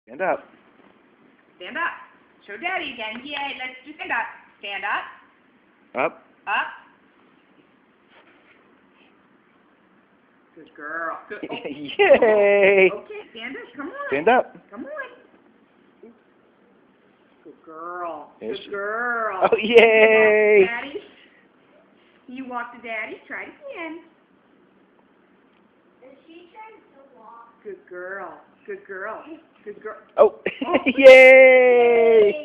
Stand up. Stand up. Show Daddy again. Yay. Let's do stand up. Stand up. Up. Up. Good girl. Good. Oh. Yay! Okay, stand up. Come on. Stand up. Come on. Good girl. Yes. Good girl. Oh, yay! Walk to Daddy. You walk to Daddy. Try it again. Is she trying to walk? Good girl. Good girl. Good girl. Oh, Oh. yay!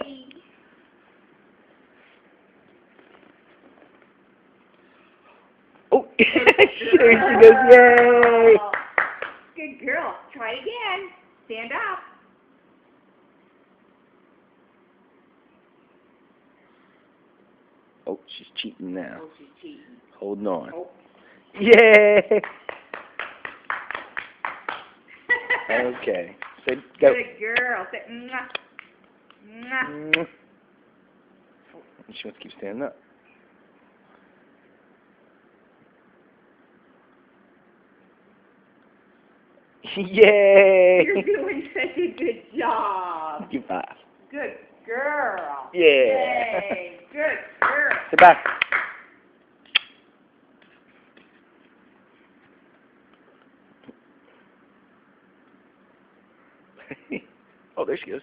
Oh, there she goes, yay! Good girl. Try it again. Stand up. Oh, she's cheating now. Oh, she's cheating. Holding on. Oh. Yay! Okay. Say go. Good girl. Say, mwah. Mwah. She wants to keep standing up. Yay! You're doing such a good job. Give 5. Good girl. Yeah. Yay. Good girl. Sit back. Oh, there she goes.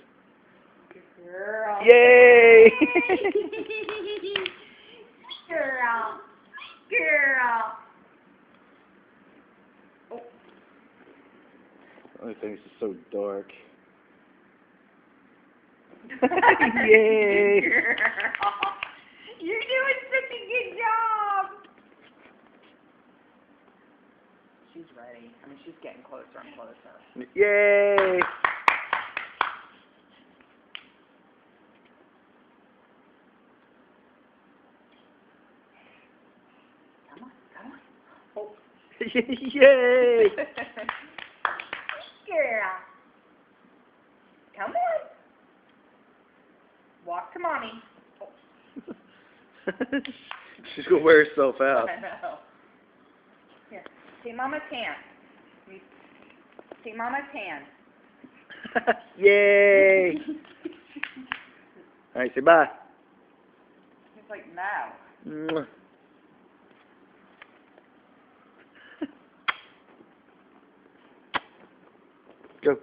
Good girl. Yay! Girl. Girl. Oh. Oh, things are so dark. Yay. Yay! Girl. You're doing such a good job. She's ready. I mean, she's getting closer and closer. Yay! Come on, come on. Oh. Yay! Girl. Come on. Walk to mommy. Oh. She's gonna wear herself out. I know. Here, take Mama's hand. Take Mama's hand. Yay! All right, say bye. He's like, no. Mwah. Go.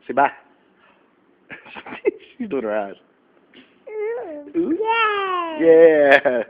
Say bye. She's doing her eyes. Yeah. Yeah.